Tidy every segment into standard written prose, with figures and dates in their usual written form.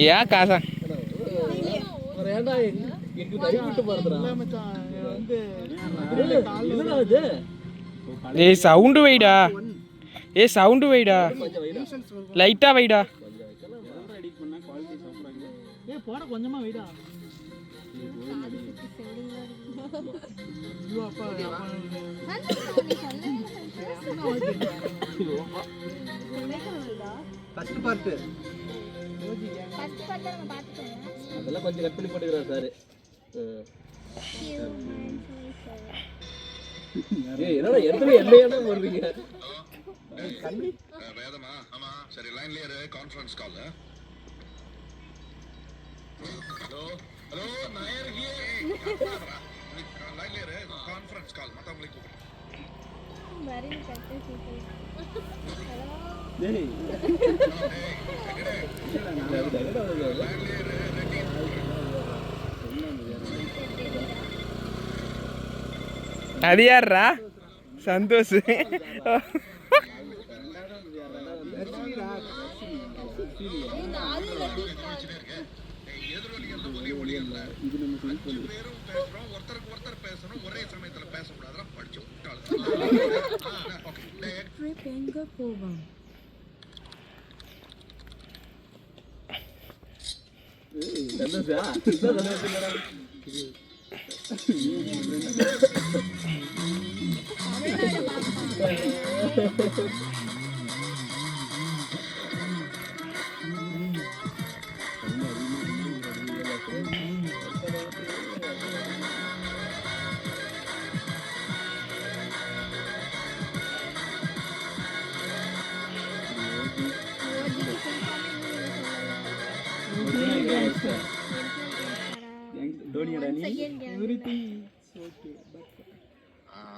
ஏன் காசா ஏய் சவுண்டு வைடா, ஏய் சவுண்டு வைடா, லைட்டா வைடா. போட கொஞ்சமா வைடா. அதெல்லாம் கொஞ்சம் கட் பண்ணி போட்டுக்கிறார் சார். என்னடா எத்தனை எண்ணெயான போடுறீங்க? வேதமா? ஆமா சரி, லைன்ல இரு. Conference call. Hello hello, Nair here. லைன்ல இரு. Conference call. மத்தவங்களை கூப்பிடு. Very correct super. டேய் அது யாரா? சந்தோஷ். ஒருத்தருக்கு ஒருத்தர் பேசணும், ஒரே சமயத்துல பேசக்கூடாது. படிச்சு எங்க போவோம்?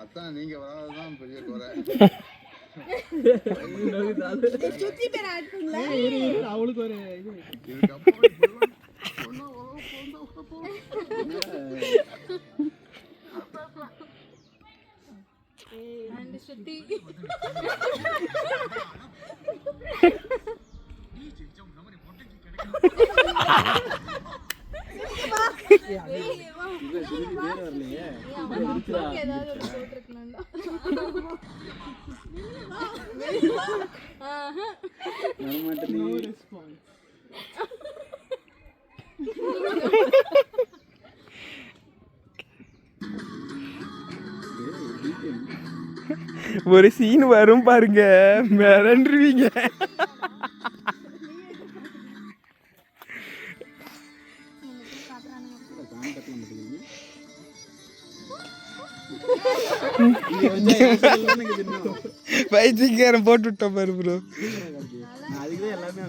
அதான் நீங்க வராதுதான் பெரிய குறை. அவளுக்கு ஒரு இது ஒரு சீன் வரும் பாருங்க, மிரண்டுருவீங்க. பைத்தியக்காரன் போட்டு விட்டோம் பாரு ப்ரோ. அதுக்குதான் எல்லாமே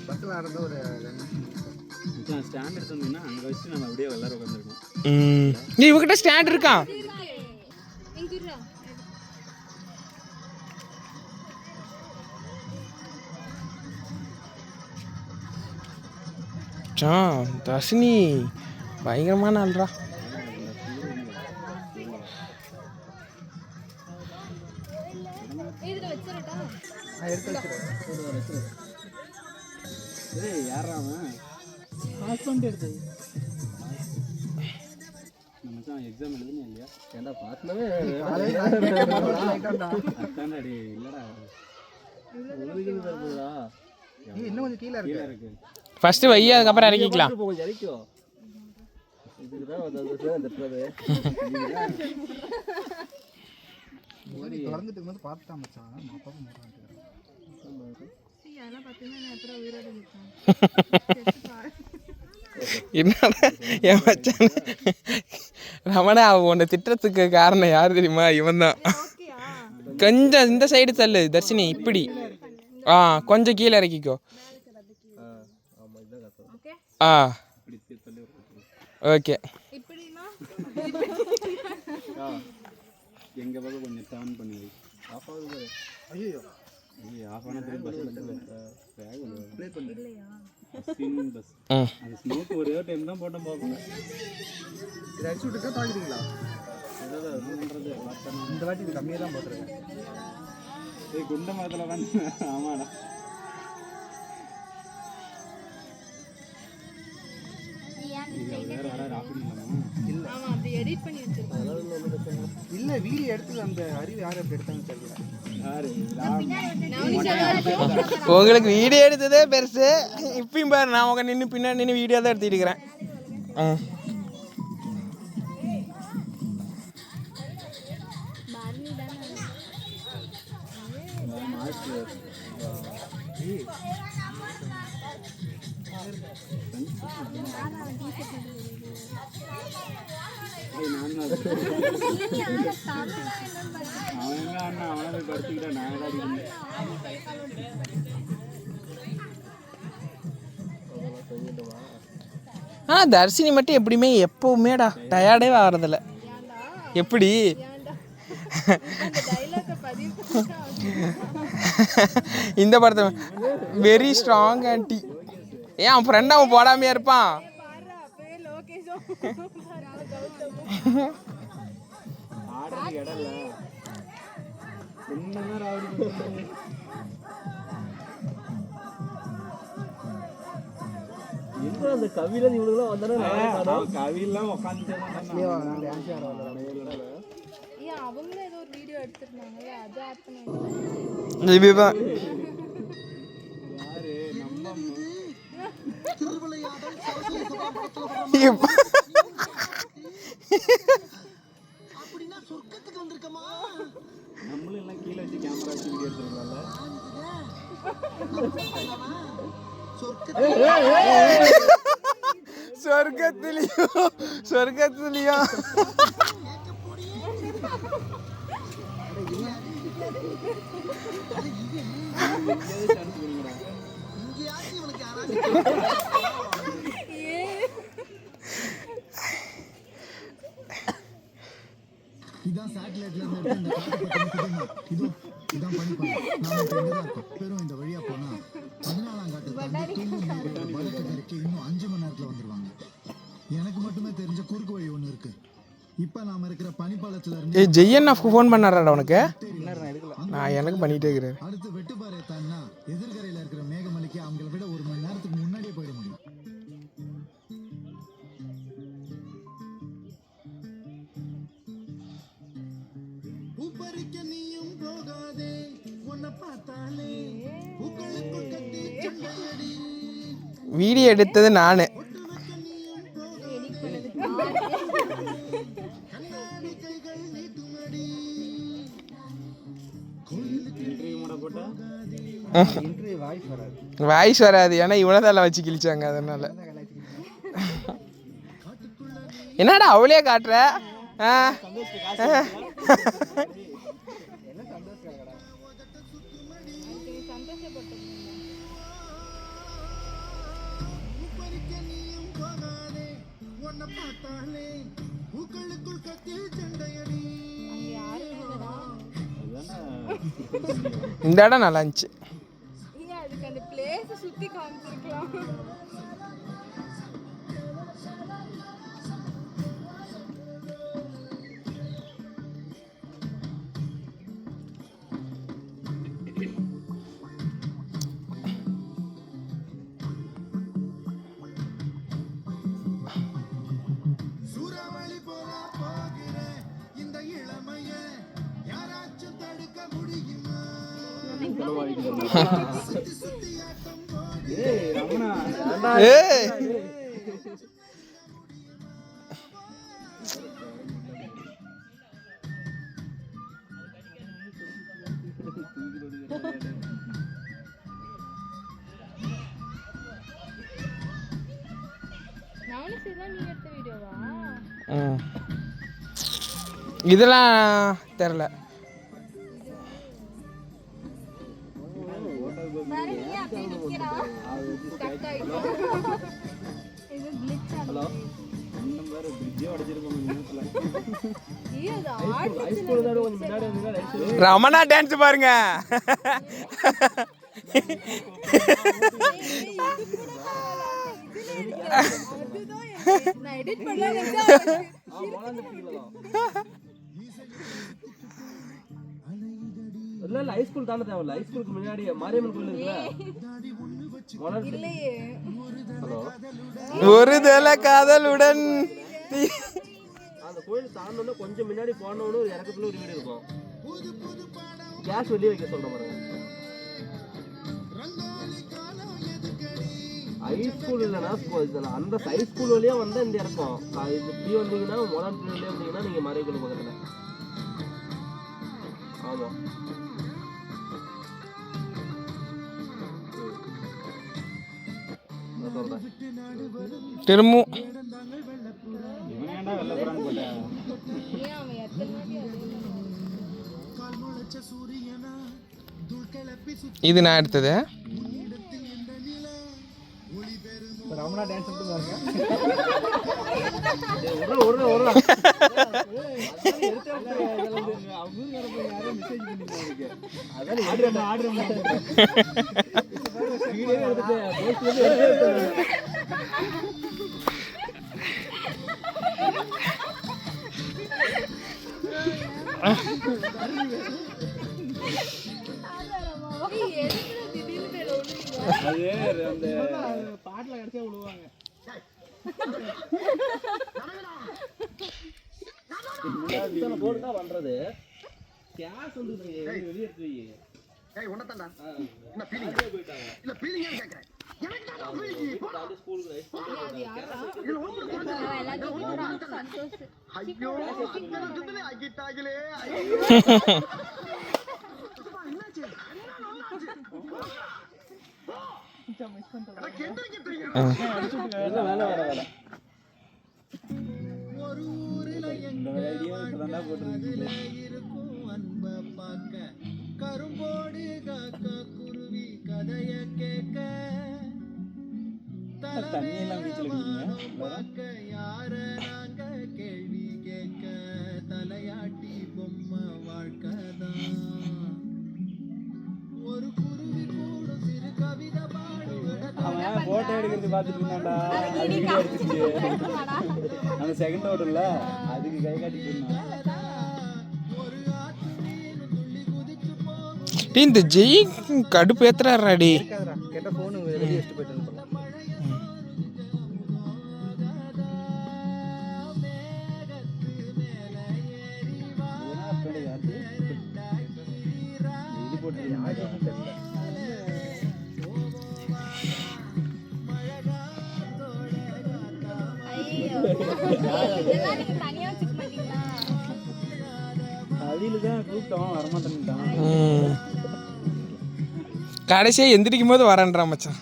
பஸ்ல நடந்த ஒரு ஸ்டாண்ட் எடுத்தோம்னா அங்க வச்சு நம்ம அப்படியே எல்லாரும் உட்காந்துருக்கோம். நீ இவகிட்ட ஸ்டாண்ட் இருக்கா? தர்ஷினி பயங்கரமான ஆள்ரா. எக்ஸாம் எழுதுனே இல்லையா? ஏன்டா பாஸ்னவே இல்லடா, இன்னும் கொஞ்சம் கீழே இருக்கு. ஃபர்ஸ்ட் வை, அதுக்கப்புறம் இறக்கிக்கலாம். இறக்கிக்கோ. இதுக்குதான் திறந்துட்டு வந்து பார்த்துட்டான் மச்சான். என் மச்சான் ரமணா, உன்னை திட்டத்துக்கு காரணம் யார் தெரியுமா? இவன் தான். கொஞ்சம் இந்த சைடு தள்ளு தர்ஷினி, இப்படி. கொஞ்சம் கீழே இறக்கிக்கோ. ஓகே. எங்க பக்கம் கொஞ்சம் டர்ன் பண்ணி வை. ஆஃப் ஆகுது. ஐயோ ஆஃப் ஆன திருப்பி பஸ்ல பேக் ப்ளே பண்ணு இல்லையா? ஸ்கின் பஸ் அந்த ஸ்மோக் ஒரே டைம் தான் போட்டோம். பாப்போம். இது அடிச்சு விட்டுட்டா தாக்குறீங்களா? இந்த வாட்டி இது கம்மியாக தான் போட்டிருக்கேன். குண்ட மரத்தில் தான். ஆமாடா. இல்ல வீடியோ எடுத்தது அந்த அறிவு யார் எப்படி எடுத்தாங்க தெரியல. உங்களுக்கு வீடியோ எடுத்ததே பெருசு. இப்பயும் பாரு நான் உங்க நின்று பின்னாடி நின்று வீடியோ தான் எடுத்துட்டு இருக்கிறேன். அவனை படுத்திக்கிட்டா நான் தர்ஷினி மட்டும் எப்படியுமே எப்பவுமேடா டயர்டே ஆகிறதில்ல. எப்படி இந்த படத்தை வெரி ஸ்ட்ராங் ஆன்டி. ஏன் அவன் ஃப்ரெண்ட் அவன் போடாமையா இருப்பான். அந்த கவில இவனுக்குலாம் வந்தானே கவிலாம் உட்காந்து அவங்களே ஏதோ ஒரு வீடியோ எடுத்துருந்தாங்கல்ல, அது ஆட் பண்ணி இதுதான் நம்மளும் எல்லாம் கீழே வச்சு கேமரா வச்சு வீடியோ எடுத்துருக்கோம்ல. சொர்க்கத்திலையும் இதான் சேட்டலைட்ல இருந்து எடுத்து இந்த காட்டு இதோ இதான் பண்ணிப்பாங்க. நாம இங்க தான் இருக்கோம். பெரும் இந்த வழியா போனா 14ஆம் காட்டு தாண்டி வடக்கு இன்னும் 5 மணி நேரத்துல வந்துருவாங்க. எனக்கு மட்டுமே தெரிஞ்ச குறுக்கு வழி ஒண்ணு இருக்கு. இப்ப நாம இருக்கிற பனிப்பாலத்துல இருந்து ஜெயன் ஃபோன் பண்ணாராடா உனக்கு? நான் எனக்கு பண்ணிட்டே இருக்கிறேன். அடுத்து வெட்டுப்பாறை தான்னா எதிர்கரையில இருக்கிற மேகமலைக்கு அவங்களை விட 1 மணி நேரத்துக்கு முன்னாடியே போயிட முடியும். வீடியோ எடுத்தது நானு. வாய்ஸ் வராது, ஏன்னா இவனதால வச்சு கிழிச்சாங்க. அதனால என்னடா அவளே காட்டுற? இந்த இடம் நல்லா இருந்துச்சு. அதுக்கு அந்த பிளேஸ் சுத்தி காமிச்சிருக்கலாம். இதெல்லாம் தெரியல. ரமணா டான்ஸ் பாருங்க. இல்ல இல்ல ஹைஸ்கூல் தாண்ட தேவையில்ல. ஹைஸ்கூலுக்கு முன்னாடி மாரியம்மன் கோயில் இருக்குல்ல. இல்லையே. ஹலோ, ஒரு தல காதலுடன் அந்த கோயில் தாண்டோன்னு கொஞ்சம் முன்னாடி போனோன்னு ஒரு இறக்கத்துல ஒரு வீடு இருக்கும். கேஷ் வெளியே வைக்க சொல்ற பாருங்க. ஹைஸ்கூல் இல்லைன்னா அந்த ஹைஸ்கூல் வழியா வந்தா இந்த இறக்கம். இது இப்படி வந்தீங்கன்னா மொடர்ன் வழியா வந்தீங்கன்னா நீங்க மாரியம்மன் பக்கத்துல. ஆமா, திரும்பவும் இவன் ஏன்டா வெளில போறான்னு போட்டேன். ஏன் அவன் எத்தனை வாட்டி அதே இது நான் எடுத்தது. ரமணா டான்ஸ் மட்டும் பாருங்க. அது அந்த பாட்டுல கடைசியா விழுவாங்க. பண்றது கேஷ் வந்து வெளியே கரும்போடு காக்கா குருவி கதைய கேட்க தண்ணியெல்லாம் வீட்டில் பார்க்க யார நாங்க கேள்வி கேட்க தலையாட்டி பொம்மை வாழ்க்கைதான் ஒரு குருவி கூட சிறு கவிதை அவன் போட்டோ எடுக்கிறது பார்த்துட்டு இருந்தான்டா. அது வீடியோ எடுத்துச்சு. அந்த செகண்ட் அவுட் இல்ல அதுக்கு கை காட்டிட்டு இருந்தான். இந்த ஜெய் கடுப்பு ஏத்துறாடி. கேட்ட போன் வெளியே வச்சுட்டு போயிட்டு இது போட்டு அவியில்தான் கூப்பிட்டோம் வரமாட்டேன்ட்டான். கடைசியா எந்திரிக்கும் போது வரேன்றான் மச்சான்.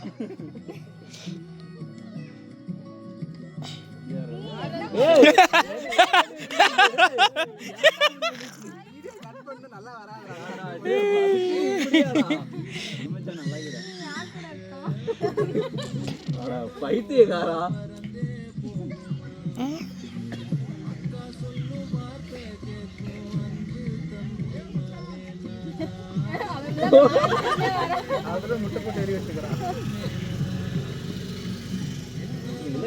பைத்தியக்காரா. அதுல முட்டை போட்டு எரி வச்சுக்கிறான்.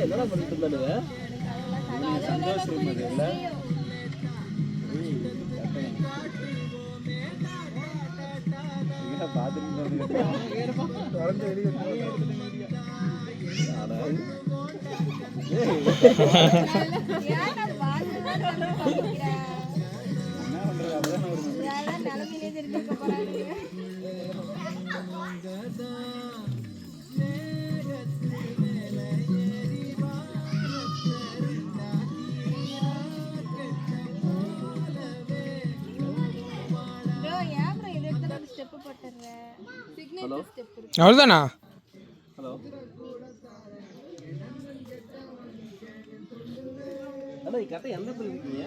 என்னடா பண்ணிட்டு இருந்தானுங்க? சந்தோஷம் இல்ல அவ்வளோதானா? ஹலோ, அண்ணா கரெக்டாக எந்த பிள்ளை இருக்கீங்க?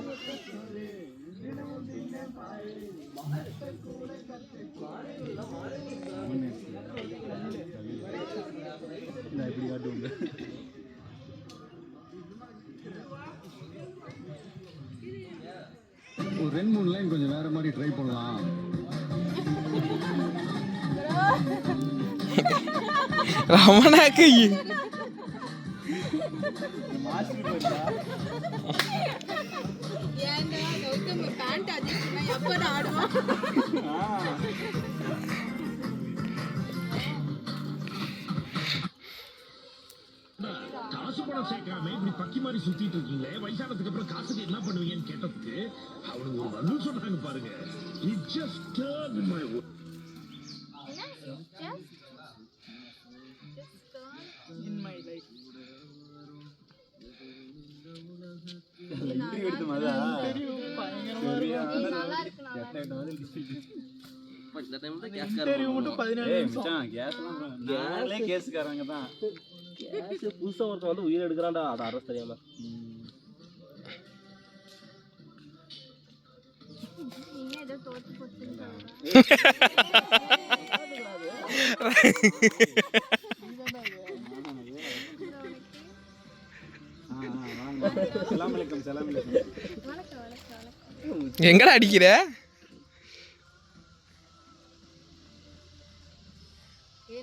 இப்படி காட்டுவாங்க. ஒரு 2-3 லைன் கொஞ்சம் வேற மாதிரி ட்ரை பண்ணலாம். ரமணாக்கு பேண்ட் மாத்தி மாறி சுத்திட்டு இருக்கீங்களே, வயசானதுக்கு அப்புறம் காசுக்கு என்ன பண்ணுவீங்கன்னு கேட்டதுக்கு அவனுக்கு ஒரு பதில் சொன்னாங்க பாருங்க. It just turned my என்ன just turn In my life. நல்லா எடுத்து மதா இருக்கு நல்லா இப்ப இந்த டைம்ல தான் கேஸ் கார் ஏய் மச்சான் கேஸ்லாம் நாங்களே கேஸ்காரங்க தான். கேஸ் புதுசா ஒருத்தன் வந்து உயிர் எடுக்கிறான்டா, அதை அரசு தெரியாம. நீங்க ஏதோ தோத்து போச்சுன்னு சலாம் அலைக்கும் சலாம் அலைக்கும். வணக்கம் வணக்கம் வணக்கம். எங்கடா அடிக்கிற?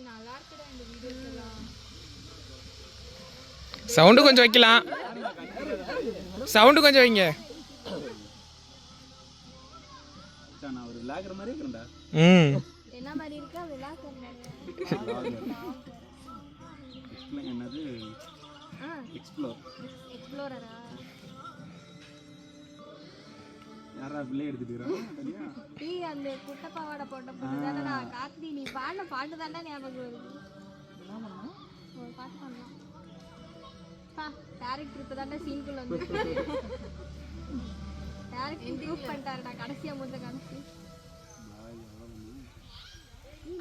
நல்லா இருக்குடா இந்த வீடியோஸ்லாம். சவுண்டு கொஞ்சம் வைக்கலாம், சவுண்டு கொஞ்சம் வைங்க. மச்சான் நான் ஒரு விளாகர் மாதிரி இருக்கேன்டா. என்ன மாதிரி இருக்கு அதெல்லாம் சொன்னாங்க. எக்ஸ்பிளைன் என்னது? எக்ஸ்ப்ளோர். எக்ஸ்ப்ளோரரா? யாரா பிள்ளை எடுத்துக்கிறான் தனியா? அந்த குட்டை பாவாடை போட்ட பொண்ணு தானே நான் கார்த்தி, நீ பாடின பாட்டு தானே ஞாபகம் வருது. ஒரு பாட்டு பண்ணலாம். டேரக்டர் இப்போ தானே சீன்குள்ள வந்து டேரக்டர் ப்ரூஃப் பண்ணிட்டாருடா கடைசியா முடிஞ்ச கடைசி.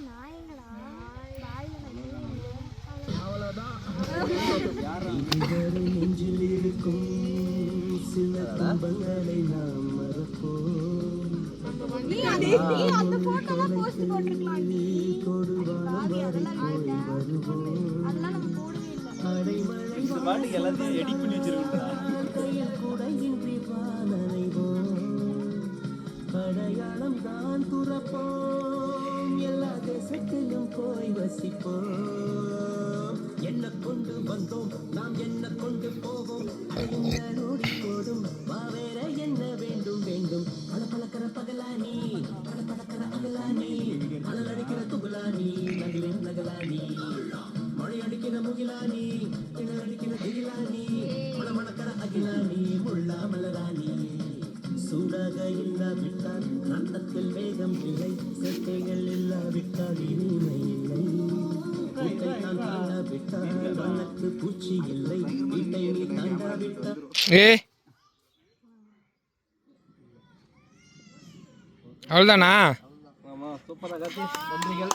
நான் எங்கடா பாய்ல அந்த போட்டோலாம் போஸ்ட் போட்டுருக்கலாம். அதெல்லாம் நம்ம போடவே இல்லை. இந்த பாட்டுக்கு எல்லாத்தையும் எடிட் பண்ணி வச்சிருக்கா. அடையாளம் தான் துறப்போம், எல்லா தேசத்திலும் போய் வசிப்போம். என்ன கொண்டு வந்தோம் நாம் என்ன கொண்டு போவோம், இந்த நோடி போடும் வேற என்ன வேண்டும் வேண்டும். பல பழக்கிற பகலானி பல பழக்கிற அகலானி, அனல் அடிக்கிற துகுலானி நகலின் நகலானி, மழை அடிக்கிற முகிலானி கிணறு அடிக்கிற திகிலானி, மழை மணக்கிற அகிலானி முள்ளா மலராணி. சூடாக இல்லாவிட்டால் ரத்தத்தில் வேகம் இல்லை, சேர்க்கைகள் இல்லாவிட்டால் இனிமை இல்லை. பூட்டை தான் தாண்டாவிட்டால் வண்ணத்து பூச்சி இல்லை, வீட்டை நீ தாண்டாவிட்டால். அவ்வளோதானா? ஆமா, சூப்பரா கார்த்தி, நன்றிகள்.